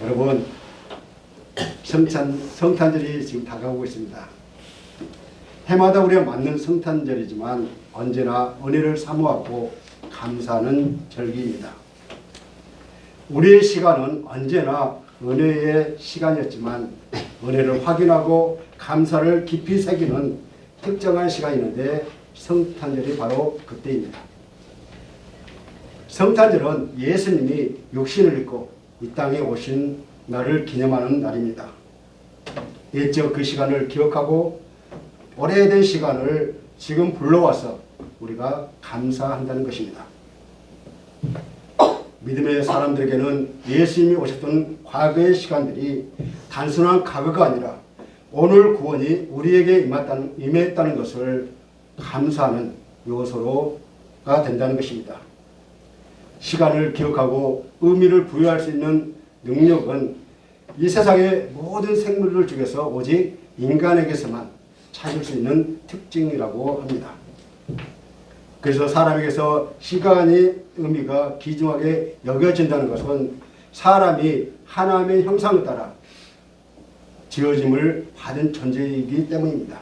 여러분, 성탄절이 지금 다가오고 있습니다. 해마다 우리가 맞는 성탄절이지만 언제나 은혜를 사모하고 감사하는 절기입니다. 우리의 시간은 언제나 은혜의 시간이었지만 은혜를 확인하고 감사를 깊이 새기는 특정한 시간이 있는데 성탄절이 바로 그때입니다. 성탄절은 예수님이 육신을 입고 이 땅에 오신 날을 기념하는 날입니다. 옛적 그 시간을 기억하고 오래된 시간을 지금 불러와서 우리가 감사한다는 것입니다. 믿음의 사람들에게는 예수님이 오셨던 과거의 시간들이 단순한 과거가 아니라 오늘 구원이 우리에게 임했다는 것을 감사하는 요소로가 된다는 것입니다. 시간을 기억하고 의미를 부여할 수 있는 능력은 이 세상의 모든 생물들 중에서 오직 인간에게서만 찾을 수 있는 특징이라고 합니다. 그래서 사람에게서 시간의 의미가 귀중하게 여겨진다는 것은 사람이 하나님의 형상을 따라 지어짐을 받은 존재이기 때문입니다.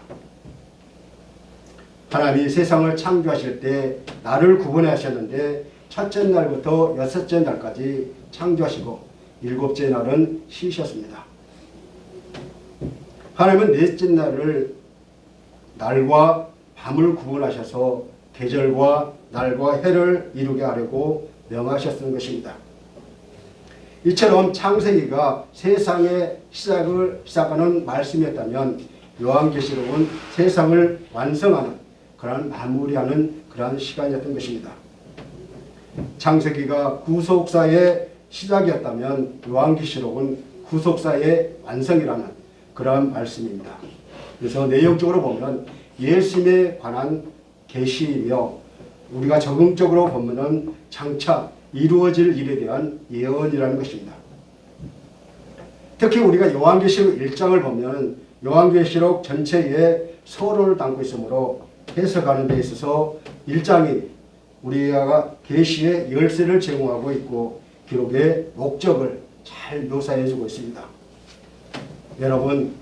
하나님이 세상을 창조하실 때 날을 구분해 하셨는데 첫째 날부터 여섯째 날까지 창조하시고 일곱째 날은 쉬셨습니다. 하나님은 넷째 날을 날과 밤을 구분하셔서 계절과 날과 해를 이루게 하려고 명하셨던 것입니다. 이처럼 창세기가 세상의 시작하는 말씀이었다면 요한계시록은 세상을 완성하는 그러한 마무리하는 그러한 시간이었던 것입니다. 창세기가 구속사의 시작이었다면 요한계시록은 구속사의 완성이라는 그러한 말씀입니다. 그래서 내용적으로 보면 예수님에 관한 계시이며 우리가 적응적으로 보면은 장차 이루어질 일에 대한 예언이라는 것입니다. 특히 우리가 요한계시록 1장을 보면 요한계시록 전체에 서론을 담고 있으므로 해석하는 데 있어서 1장이 우리가 계시의 열쇠를 제공하고 있고 기록의 목적을 잘 묘사해 주고 있습니다. 여러분,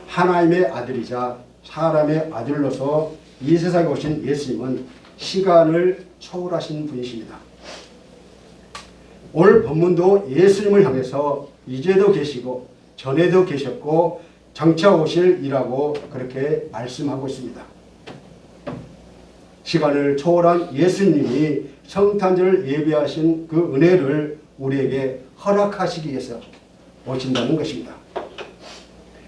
하나님의 아들이자 사람의 아들로서 이 세상에 오신 예수님은 시간을 초월하신 분이십니다. 오늘 본문도 예수님을 향해서 이제도 계시고 전에도 계셨고 장차 오실 이라고 그렇게 말씀하고 있습니다. 시간을 초월한 예수님이 성탄절을 예비하신 그 은혜를 우리에게 허락하시기 위해서 오신다는 것입니다.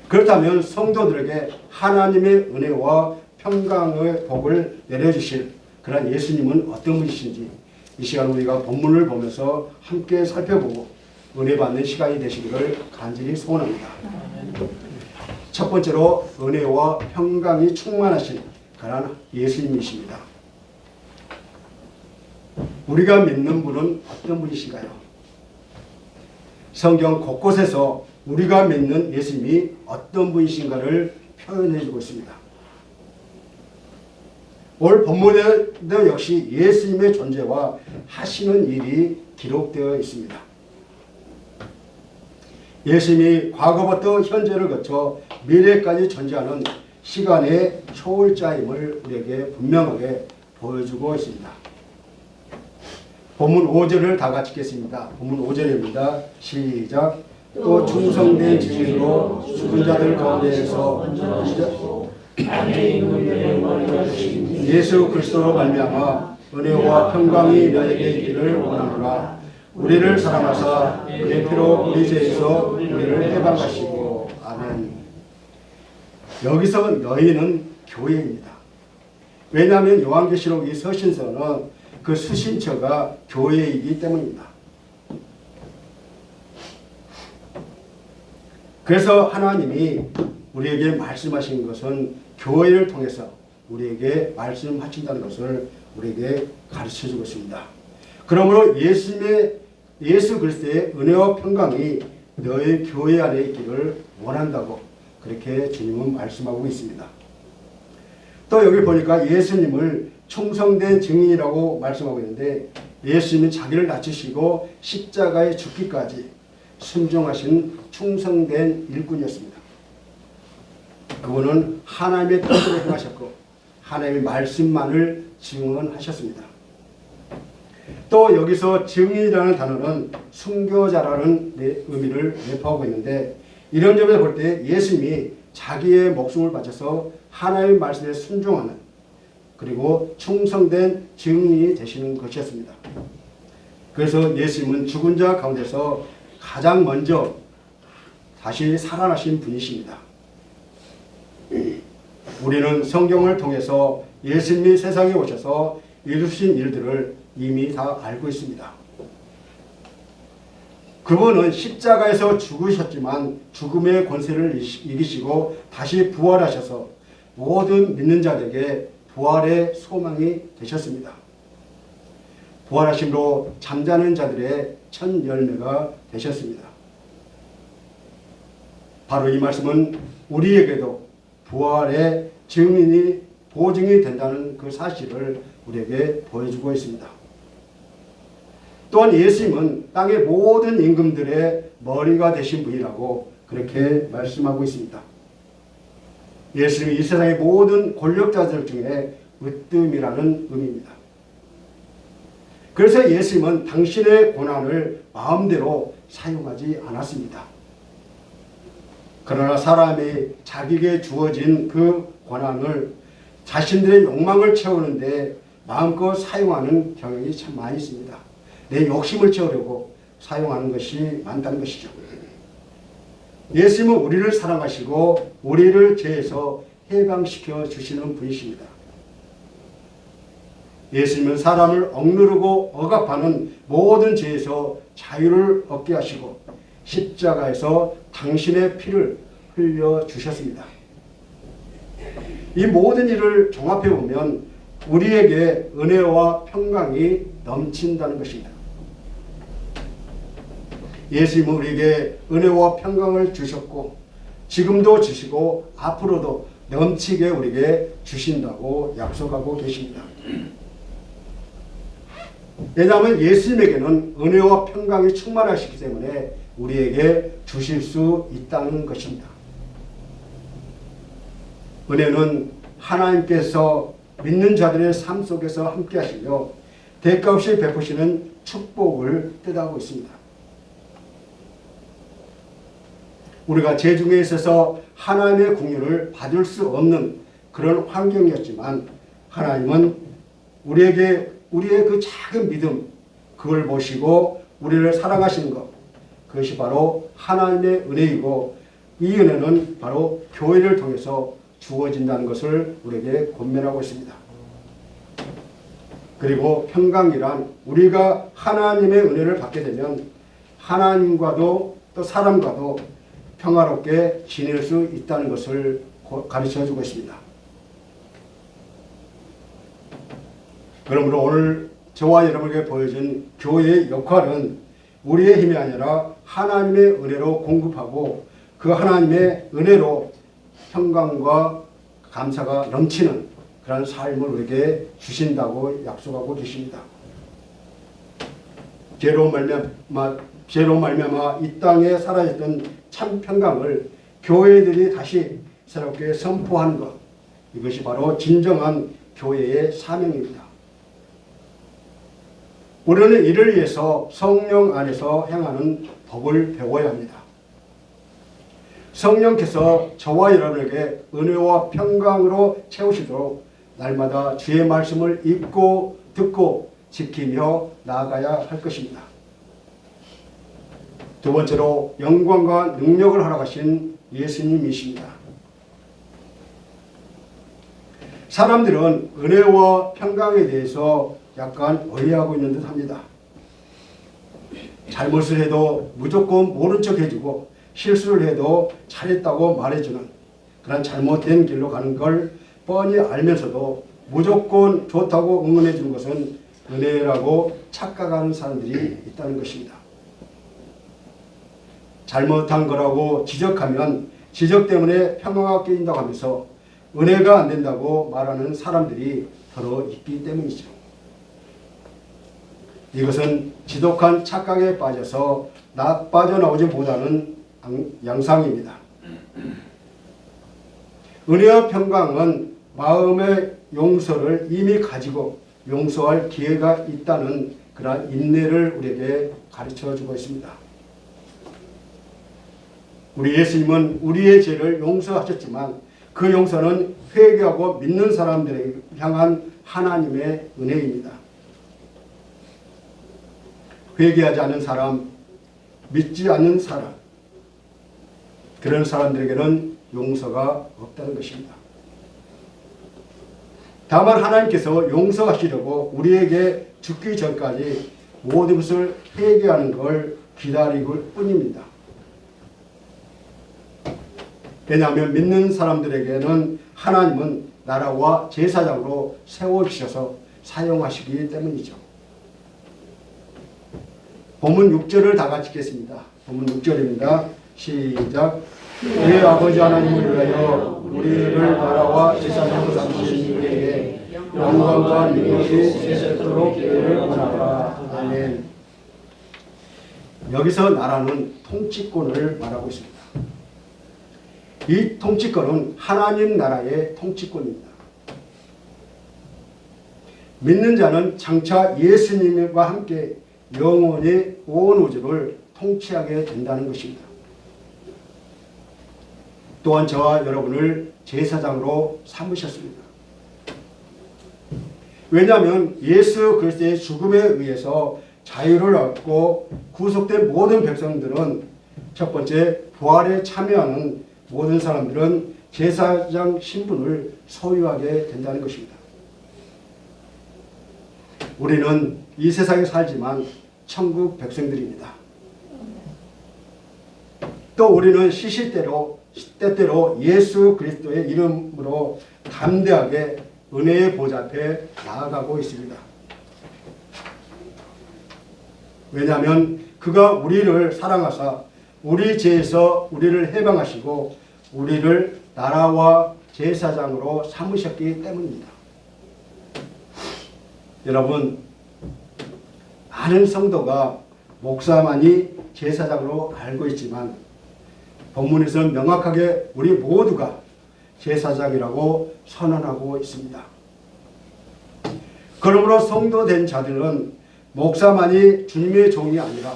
그렇다면 성도들에게 하나님의 은혜와 평강의 복을 내려주실 그런 예수님은 어떤 분이신지 이 시간 우리가 본문을 보면서 함께 살펴보고 은혜 받는 시간이 되시기를 간절히 소원합니다. 첫 번째로 은혜와 평강이 충만하신 그런 예수님이십니다. 우리가 믿는 분은 어떤 분이신가요? 성경 곳곳에서 우리가 믿는 예수님이 어떤 분이신가를 표현해 주고 있습니다. 오늘 본문에도 역시 예수님의 존재와 하시는 일이 기록되어 있습니다. 예수님이 과거부터 현재를 거쳐 미래까지 존재하는 시간의 초월자임을 우리에게 분명하게 보여주고 있습니다. 본문 5절을 다 같이 읽겠습니다. 본문 5절입니다. 시작. 또 충성된 증인으로 죽은 자들 가운데에서 예수 그리스도로 말미암아 은혜와 평강이 너에게 있기를 원하노라. 우리를 사랑하사 그의 피로 우리 죄에서 우리를 해방하시고. 아멘. 여기서 너희는 교회입니다. 왜냐하면 요한계시록 이 서신서는 그 수신처가 교회이기 때문입니다. 그래서 하나님이 우리에게 말씀하신 것은 교회를 통해서 우리에게 말씀하신다는 것을 우리에게 가르쳐주고 있습니다. 그러므로 예수 그리스도의 은혜와 평강이 너의 교회 안에 있기를 원한다고 그렇게 주님은 말씀하고 있습니다. 또 여기 보니까 예수님을 충성된 증인이라고 말씀하고 있는데 예수님이 자기를 낮추시고 십자가에 죽기까지 순종하신 충성된 일꾼이었습니다. 그분은 하나님의 뜻대로 행하셨고 하나님의 말씀만을 증언하셨습니다. 또 여기서 증인이라는 단어는 순교자라는 의미를 내포하고 있는데 이런 점에서 볼 때 예수님이 자기의 목숨을 바쳐서 하나님의 말씀에 순종하는 그리고 충성된 증인이 되시는 것이었습니다. 그래서 예수님은 죽은 자 가운데서 가장 먼저 다시 살아나신 분이십니다. 우리는 성경을 통해서 예수님이 세상에 오셔서 이루신 일들을 이미 다 알고 있습니다. 그분은 십자가에서 죽으셨지만 죽음의 권세를 이기시고 다시 부활하셔서 모든 믿는 자들에게 부활의 소망이 되셨습니다. 부활하심으로 잠자는 자들의 첫 열매가 되셨습니다. 바로 이 말씀은 우리에게도 부활의 증인이 보증이 된다는 그 사실을 우리에게 보여주고 있습니다. 또한 예수님은 땅의 모든 임금들의 머리가 되신 분이라고 그렇게 말씀하고 있습니다. 예수님이 이 세상의 모든 권력자들 중에 으뜸이라는 의미입니다. 그래서 예수님은 당신의 고난을 마음대로 사용하지 않았습니다. 그러나 사람이 자기에게 주어진 그 고난을 자신들의 욕망을 채우는데 마음껏 사용하는 경향이 참 많이 있습니다. 내 욕심을 채우려고 사용하는 것이 많다는 것이죠. 예수님은 우리를 사랑하시고 우리를 죄에서 해방시켜 주시는 분이십니다. 예수님은 사람을 억누르고 억압하는 모든 죄에서 자유를 얻게 하시고 십자가에서 당신의 피를 흘려주셨습니다. 이 모든 일을 종합해 보면 우리에게 은혜와 평강이 넘친다는 것입니다. 예수님은 우리에게 은혜와 평강을 주셨고 지금도 주시고 앞으로도 넘치게 우리에게 주신다고 약속하고 계십니다. 왜냐하면 예수님에게는 은혜와 평강이 충만하시기 때문에 우리에게 주실 수 있다는 것입니다. 은혜는 하나님께서 믿는 자들의 삶 속에서 함께 하시며 대가 없이 베푸시는 축복을 뜻하고 있습니다. 우리가 죄중에 있어서 하나님의 긍휼을 받을 수 없는 그런 환경이었지만 하나님은 우리에게 우리의 그 작은 믿음 그걸 보시고 우리를 사랑하시는 것 그것이 바로 하나님의 은혜이고 이 은혜는 바로 교회를 통해서 주어진다는 것을 우리에게 권면하고 있습니다. 그리고 평강이란 우리가 하나님의 은혜를 받게 되면 하나님과도 또 사람과도 평화롭게 지낼 수 있다는 것을 가르쳐주고 있습니다. 그러므로 오늘 저와 여러분에게 보여준 교회의 역할은 우리의 힘이 아니라 하나님의 은혜로 공급하고 그 하나님의 은혜로 평강과 감사가 넘치는 그런 삶을 우리에게 주신다고 약속하고 계십니다. 죄로 말미암아 이 땅에 사라졌던 참 평강을 교회들이 다시 새롭게 선포하는 것 이것이 바로 진정한 교회의 사명입니다. 우리는 이를 위해서 성령 안에서 행하는 법을 배워야 합니다. 성령께서 저와 여러분에게 은혜와 평강으로 채우시도록 날마다 주의 말씀을 읽고 듣고 지키며 나아가야 할 것입니다. 두 번째로 영광과 능력을 허락하신 예수님이십니다. 사람들은 은혜와 평강에 대해서 약간 오해하고 있는 듯 합니다. 잘못을 해도 무조건 모른 척 해주고 실수를 해도 잘했다고 말해주는 그런 잘못된 길로 가는 걸 뻔히 알면서도 무조건 좋다고 응원해 주는 것은 은혜라고 착각하는 사람들이 있다는 것입니다. 잘못한 거라고 지적하면 지적 때문에 평화가 깨진다고 하면서 은혜가 안 된다고 말하는 사람들이 더러 있기 때문이죠. 이것은 지독한 착각에 빠져서 빠져나오지 못하는 양상입니다. 은혜와 평강은 마음의 용서를 이미 가지고 용서할 기회가 있다는 그러한 인내를 우리에게 가르쳐 주고 있습니다. 우리 예수님은 우리의 죄를 용서하셨지만 그 용서는 회개하고 믿는 사람들을 향한 하나님의 은혜입니다. 회개하지 않는 사람, 믿지 않는 사람, 그런 사람들에게는 용서가 없다는 것입니다. 다만 하나님께서 용서하시려고 우리에게 죽기 전까지 모든 것을 회개하는 걸 기다리고 뿐입니다. 왜냐하면 믿는 사람들에게는 하나님은 나라와 제사장으로 세워주셔서 사용하시기 때문이죠. 본문 6절을 다 같이 읽겠습니다. 본문 6절입니다. 시작. 우리 아버지 하나님을 위하여 우리를 나라와 제사장으로 삼으신 이에게 영광과 능력이 세세토록 기회를 원하노라. 아멘. 여기서 나라는 통치권을 말하고 있습니다. 이 통치권은 하나님 나라의 통치권입니다. 믿는 자는 장차 예수님과 함께 영원히 온 우주를 통치하게 된다는 것입니다. 또한 저와 여러분을 제사장으로 삼으셨습니다. 왜냐하면 예수 그리스도의 죽음에 의해서 자유를 얻고 구속된 모든 백성들은 첫 번째 부활에 참여하는 모든 사람들은 제사장 신분을 소유하게 된다는 것입니다. 우리는 이 세상에 살지만 천국 백성들입니다. 또 우리는 때때로 예수 그리스도의 이름으로 담대하게 은혜의 보좌 앞에 나아가고 있습니다. 왜냐하면 그가 우리를 사랑하사 우리 죄에서 우리를 해방하시고 우리를 나라와 제사장으로 삼으셨기 때문입니다. 여러분, 많은 성도가 목사만이 제사장으로 알고 있지만 본문에서는 명확하게 우리 모두가 제사장이라고 선언하고 있습니다. 그러므로 성도된 자들은 목사만이 주님의 종이 아니라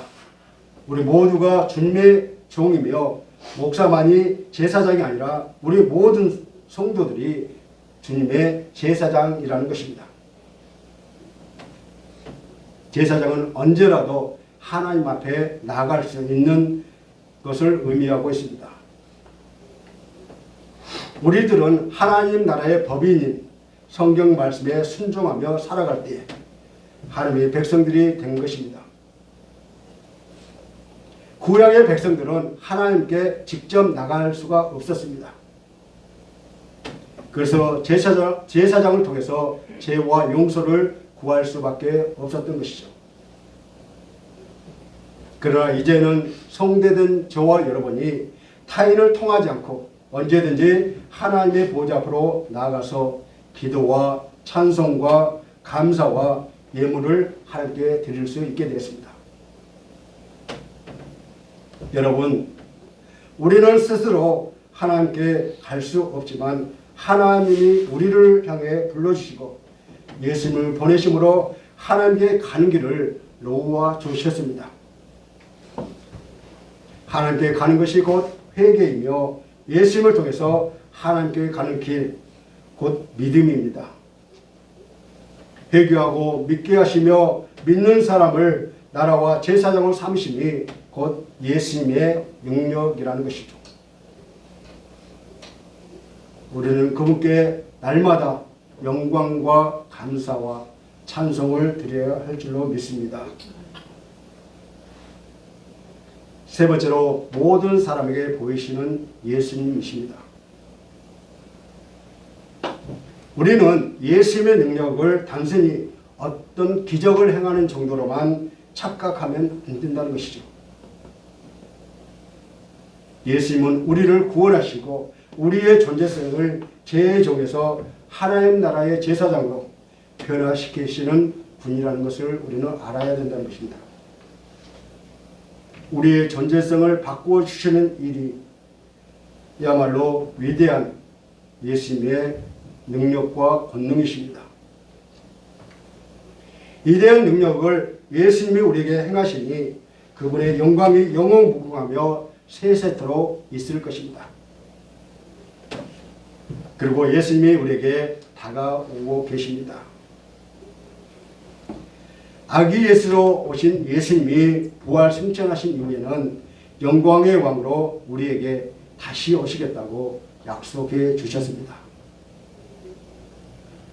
우리 모두가 주님의 종이며 목사만이 제사장이 아니라 우리 모든 성도들이 주님의 제사장이라는 것입니다. 제사장은 언제라도 하나님 앞에 나아갈 수 있는 것을 의미하고 있습니다. 우리들은 하나님 나라의 법인인 성경 말씀에 순종하며 살아갈 때 하나님의 백성들이 된 것입니다. 구약의 백성들은 하나님께 직접 나갈 수가 없었습니다. 그래서 제사장을 통해서 죄와 용서를 구할 수밖에 없었던 것이죠. 그러나 이제는 성대된 저와 여러분이 타인을 통하지 않고 언제든지 하나님의 보좌 앞으로 나아가서 기도와 찬송과 감사와 예물을 하나님께 드릴 수 있게 되었습니다. 여러분, 우리는 스스로 하나님께 갈 수 없지만 하나님이 우리를 향해 불러주시고 예수님을 보내심으로 하나님께 가는 길을 놓아 주셨습니다. 하나님께 가는 것이 곧 회개이며 예수님을 통해서 하나님께 가는 길, 곧 믿음입니다. 회개하고 믿게 하시며 믿는 사람을 나라와 제사장으로 삼으심이 곧 예수님의 능력이라는 것이죠. 우리는 그분께 날마다 영광과 감사와 찬송을 드려야 할 줄로 믿습니다. 세 번째로 모든 사람에게 보이시는 예수님이십니다. 우리는 예수님의 능력을 단순히 어떤 기적을 행하는 정도로만 착각하면 안 된다는 것이죠. 예수님은 우리를 구원하시고 우리의 존재성을 죄종에서 하나님 나라의 제사장으로 변화시키시는 분이라는 것을 우리는 알아야 된다는 것입니다. 우리의 존재성을 바꾸어 주시는 일이 야말로 위대한 예수님의 능력과 권능이십니다. 이대한 능력을 예수님이 우리에게 행하시니 그분의 영광이 영원무궁하며 세세토록 있을 것입니다. 그리고 예수님이 우리에게 다가오고 계십니다. 아기 예수로 오신 예수님이 부활 승천하신 이후에는 영광의 왕으로 우리에게 다시 오시겠다고 약속해 주셨습니다.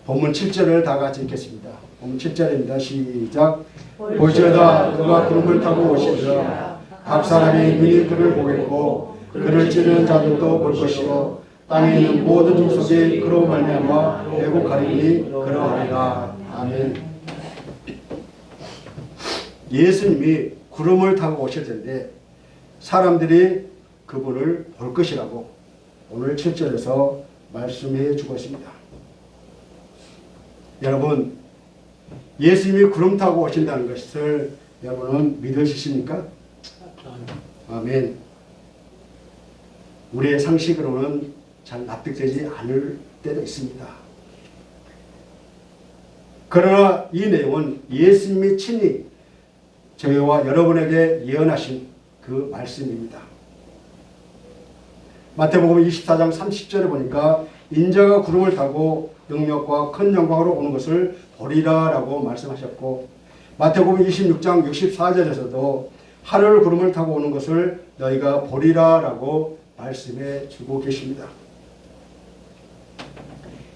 본문 7절을 다 같이 읽겠습니다. 본문 7절입니다. 시작. 볼지어다 그가 구름을 타고 오시리라. 각 사람이 눈이 그를 보겠고 그를 찌르는 자들도 볼 것이요 땅에 있는 모든 족속이 그로 말미암아 왜곡하리니 그러하리라. 아멘. 예수님이 구름을 타고 오실 텐데 사람들이 그분을 볼 것이라고 오늘 7절에서 말씀해 주고 있습니다. 여러분, 예수님이 구름 타고 오신다는 것을 여러분은 믿으십니까? 아멘. 우리의 상식으로는 잘 납득되지 않을 때도 있습니다. 그러나 이 내용은 예수님이 친히 저희와 여러분에게 예언하신 그 말씀입니다. 마태복음 24장 30절에 보니까 인자가 구름을 타고 능력과 큰 영광으로 오는 것을 보리라 라고 말씀하셨고, 마태복음 26장 64절에서도 하늘 구름을 타고 오는 것을 너희가 보리라 라고 말씀해 주고 계십니다.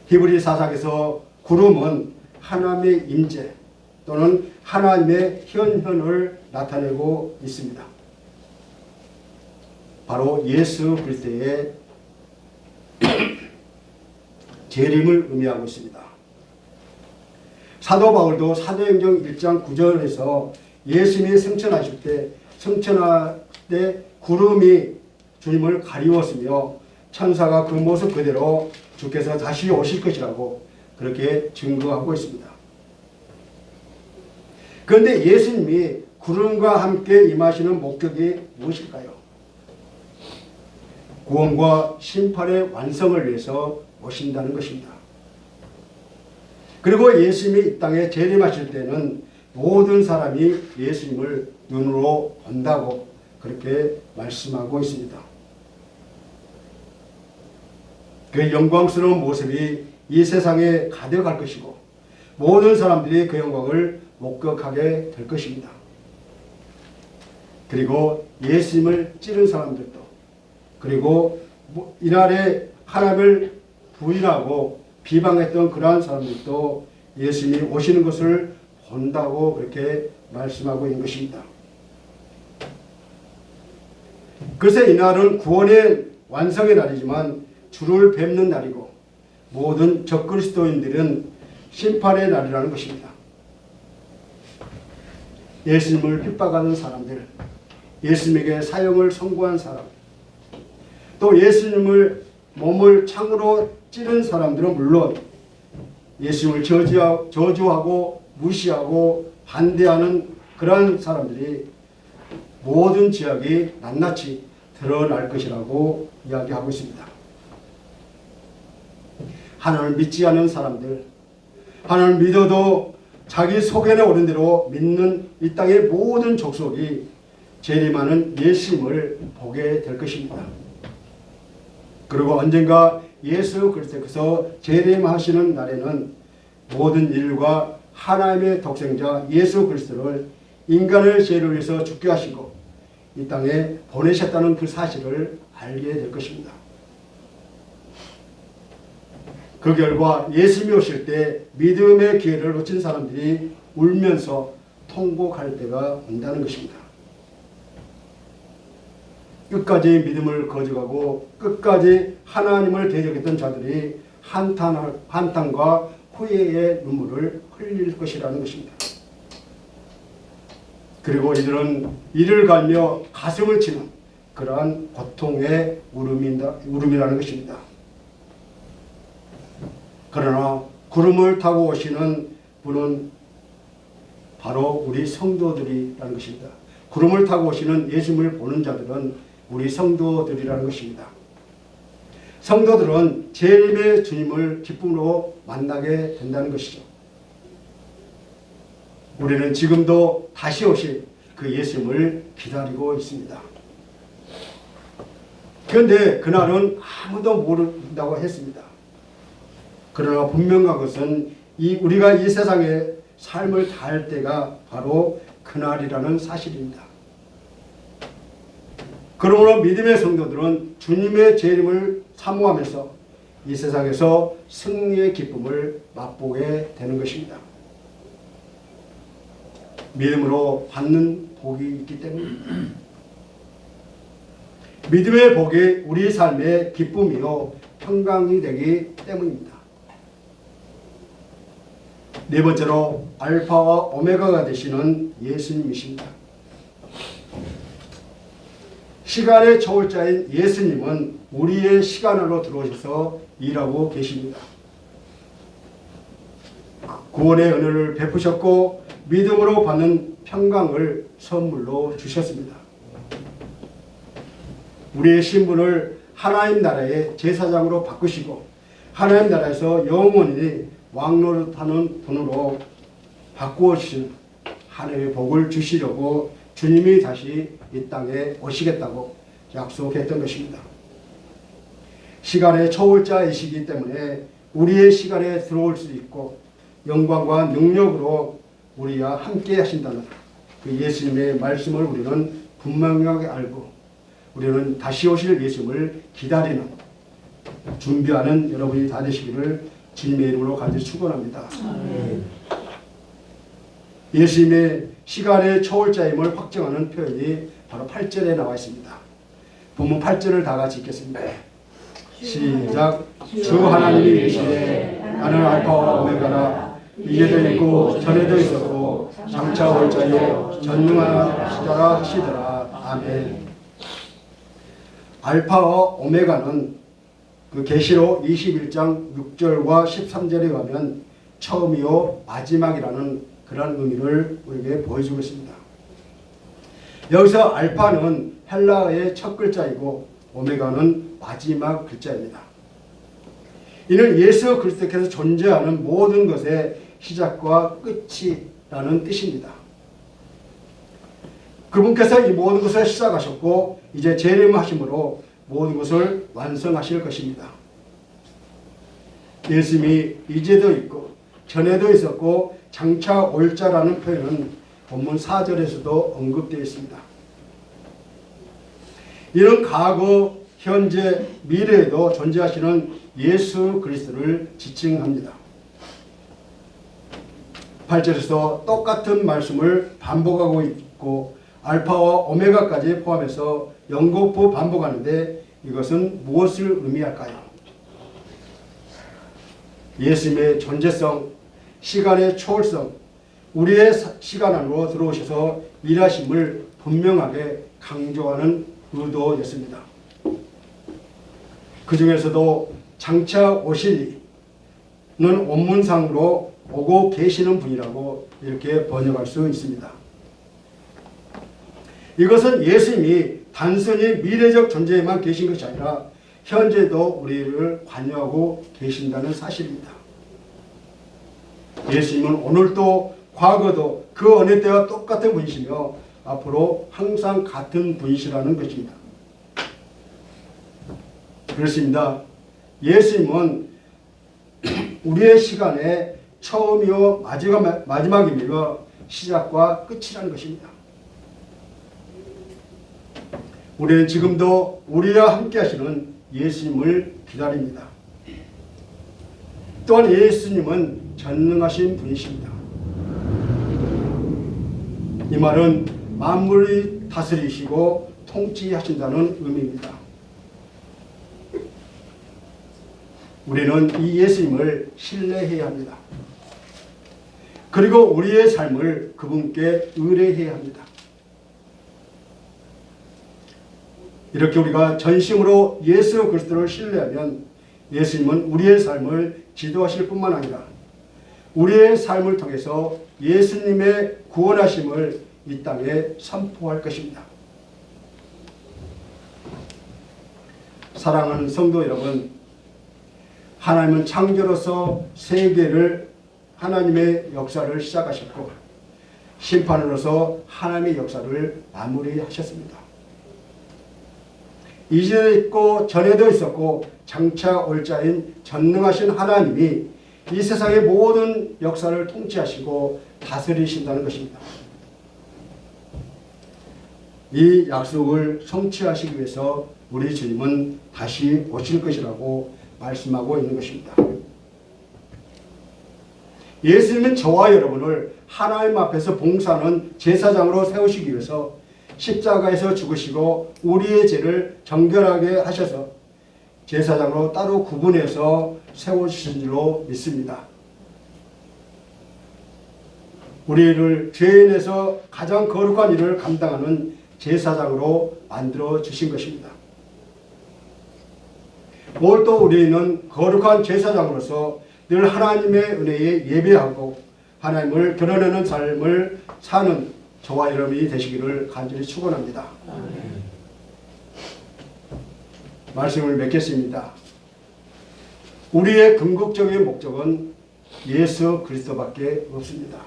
히브리 사상에서 구름은 하나님의 임재 또는 하나님의 현현을 나타내고 있습니다. 바로 예수 그리스도의 재림을 의미하고 있습니다. 사도 바울도 사도행전 1장 9절에서 예수님이 승천하실 때 구름이 주님을 가리웠으며 천사가 그 모습 그대로 주께서 다시 오실 것이라고 그렇게 증거하고 있습니다. 그런데 예수님이 구름과 함께 임하시는 목적이 무엇일까요? 구원과 심판의 완성을 위해서 오신다는 것입니다. 그리고 예수님이 이 땅에 재림하실 때는 모든 사람이 예수님을 눈으로 본다고 그렇게 말씀하고 있습니다. 그 영광스러운 모습이 이 세상에 가득할 것이고 모든 사람들이 그 영광을 목격하게 될 것입니다. 그리고 예수님을 찌른 사람들도, 그리고 이날에 하나님을 부인하고 비방했던 그러한 사람들도 예수님이 오시는 것을 본다고 그렇게 말씀하고 있는 것입니다. 그래서 이날은 구원의 완성의 날이지만 주를 뵙는 날이고 모든 적그리스도인들은 심판의 날이라는 것입니다. 예수님을 핍박하는 사람들, 예수님에게 사형을 선고한 사람, 또 예수님을 몸을 창으로 찌른 사람들은 물론 예수님을 저주하고 무시하고 반대하는 그러한 사람들이 모든 죄악이 낱낱이 드러날 것이라고 이야기하고 있습니다. 하나님을 믿지 않는 사람들, 하나님을 믿어도 자기 소견에 오른 대로 믿는 이 땅의 모든 족속이 재림하는 예수님을 보게 될 것입니다. 그리고 언젠가 예수 그리스도께서 재림하시는 날에는 모든 인류가 하나님의 독생자 예수 그리스도를 인간의 죄를 위해서 죽게 하시고 이 땅에 보내셨다는 그 사실을 알게 될 것입니다. 그 결과 예수님이 오실 때 믿음의 기회를 놓친 사람들이 울면서 통곡할 때가 온다는 것입니다. 끝까지 믿음을 거역하고 끝까지 하나님을 대적했던 자들이 한탄과 후회의 눈물을 흘릴 것이라는 것입니다. 그리고 이들은 이를 갈며 가슴을 치는 그러한 고통의 울음이라는 것입니다. 그러나 구름을 타고 오시는 분은 바로 우리 성도들이라는 것입니다. 구름을 타고 오시는 예수님을 보는 자들은 우리 성도들이라는 것입니다. 성도들은 재림의 주님을 기쁨으로 만나게 된다는 것이죠. 우리는 지금도 다시 오실 그 예수님을 기다리고 있습니다. 그런데 그날은 아무도 모른다고 했습니다. 그러나 분명한 것은 우리가 이 세상에 삶을 다할 때가 바로 그날이라는 사실입니다. 그러므로 믿음의 성도들은 주님의 재림을 사모하면서 이 세상에서 승리의 기쁨을 맛보게 되는 것입니다. 믿음으로 받는 복이 있기 때문입니다. 믿음의 복이 우리 삶의 기쁨이요 평강이 되기 때문입니다. 네 번째로 알파와 오메가가 되시는 예수님이십니다. 시간의 초월자인 예수님은 우리의 시간으로 들어오셔서 일하고 계십니다. 구원의 은혜를 베푸셨고 믿음으로 받는 평강을 선물로 주셨습니다. 우리의 신분을 하나님 나라의 제사장으로 바꾸시고 하나님 나라에서 영원히 왕노릇하는 분으로 바꾸어 주신 하늘의 복을 주시려고 주님이 다시 이 땅에 오시겠다고 약속했던 것입니다. 시간의 초월자이시기 때문에 우리의 시간에 들어올 수 있고 영광과 능력으로 우리와 함께 하신다는 그 예수님의 말씀을 우리는 분명하게 알고 우리는 다시 오실 예수님을 기다리는 준비하는 여러분이 다 되시기를 주님의 이름으로 간절히 축원합니다. 예수님의 시간의 초월자임을 확정하는 표현이 바로 8절에 나와 있습니다. 본문 8절을 다 같이 읽겠습니다. 시작. 주 하나님이 계시되 나는 알파와 오메가라. 이제도 있고 전에도 있었고 장차 올 자요 전능하시더라 하시더라. 아멘. 알파와 오메가는 그 계시록 21장 6절과 13절에 가면 처음이요 마지막이라는 그런 의미를 우리에게 보여주고 있습니다. 여기서 알파는 헬라어의 첫 글자이고 오메가는 마지막 글자입니다. 이는 예수 그리스도께서 존재하는 모든 것의 시작과 끝이라는 뜻입니다. 그분께서 이 모든 것을 시작하셨고 이제 재림하심으로 모든 것을 완성하실 것입니다. 예수님이 이제도 있고 전에도 있었고 장차 올 자라는 표현은 본문 4절에서도 언급되어 있습니다. 이런 과거, 현재, 미래에도 존재하시는 예수 그리스도를 지칭합니다. 8절에서 똑같은 말씀을 반복하고 있고 알파와 오메가까지 포함해서 연거푸 반복하는데 이것은 무엇을 의미할까요? 예수님의 존재성, 시간의 초월성, 우리의 시간 안으로 들어오셔서 일하심을 분명하게 강조하는 의도였습니다. 그 중에서도 장차 오실 이는 원문상으로 오고 계시는 분이라고 이렇게 번역할 수 있습니다. 이것은 예수님이 단순히 미래적 존재에만 계신 것이 아니라 현재도 우리를 관여하고 계신다는 사실입니다. 예수님은 오늘도 과거도 그 어느 때와 똑같은 분이시며 앞으로 항상 같은 분이시라는 것입니다. 그렇습니다. 예수님은 우리의 시간의 처음이요 마지막이며 시작과 끝이라는 것입니다. 우리는 지금도 우리와 함께 하시는 예수님을 기다립니다. 또한 예수님은 전능하신 분이십니다. 이 말은 만물이 다스리시고 통치하신다는 의미입니다. 우리는 이 예수님을 신뢰해야 합니다. 그리고 우리의 삶을 그분께 의뢰해야 합니다. 이렇게 우리가 전심으로 예수 그리스도를 신뢰하면 예수님은 우리의 삶을 지도하실 뿐만 아니라 우리의 삶을 통해서 예수님의 구원하심을 이 땅에 선포할 것입니다. 사랑하는 성도 여러분, 하나님은 창조로서 세계를 하나님의 역사를 시작하셨고 심판으로서 하나님의 역사를 마무리하셨습니다. 이전에 있고 전에도 있었고 장차 올 자인 전능하신 하나님이 이 세상의 모든 역사를 통치하시고 다스리신다는 것입니다. 이 약속을 성취하시기 위해서 우리 주님은 다시 오실 것이라고 말씀하고 있는 것입니다. 예수님은 저와 여러분을 하나님 앞에서 봉사하는 제사장으로 세우시기 위해서 십자가에서 죽으시고 우리의 죄를 정결하게 하셔서 제사장으로 따로 구분해서 세우신 줄로 믿습니다. 우리를 죄인에서 가장 거룩한 일을 감당하는 제사장으로 만들어 주신 것입니다. 오늘 또 우리는 거룩한 제사장으로서 늘 하나님의 은혜에 예배하고 하나님을 드러내는 삶을 사는 저와 여러분이 되시기를 간절히 축원합니다. 말씀을 맺겠습니다. 우리의 궁극적인 목적은 예수 그리스도밖에 없습니다.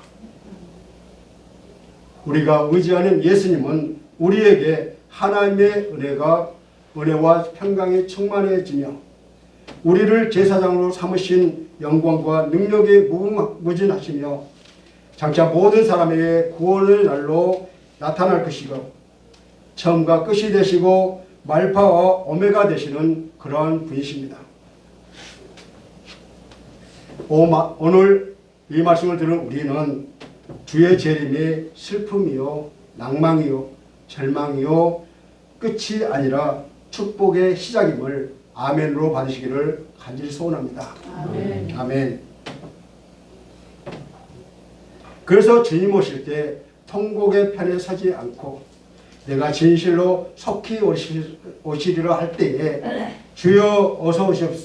우리가 의지하는 예수님은 우리에게 하나님의 은혜와 평강이 충만해지며 우리를 제사장으로 삼으신 영광과 능력이 무궁무진하시며 장차 모든 사람에게 구원의 날로 나타날 것이고 처음과 끝이 되시고 말파와 오메가 되시는 그러한 분이십니다. 오늘 이 말씀을 들은 우리는 주의 재림이 슬픔이요 낭망이요 절망이요 끝이 아니라 축복의 시작임을 아멘으로 받으시기를 간절히 소원합니다. 아멘. 아멘. 그래서 주님 오실 때 통곡의 편에 서지 않고 내가 진실로 속히 오시리라 할 때에 주여 어서 오십시오.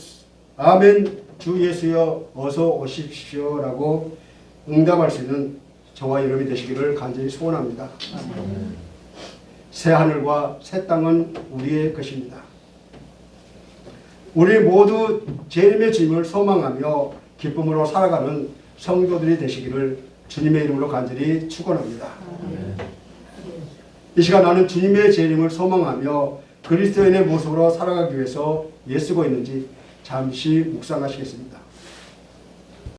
아멘. 주 예수여 어서 오십시오라고 응답할 수 있는 저와 여러분이 되시기를 간절히 소원합니다. 새 하늘과 새 땅은 우리의 것입니다. 우리 모두 재림의 주님을 소망하며 기쁨으로 살아가는 성도들이 되시기를 주님의 이름으로 간절히 축원합니다. 이 시간 나는 주님의 재림을 소망하며 그리스도인의 모습으로 살아가기 위해서 애쓰고 있는지 잠시 묵상하시겠습니다.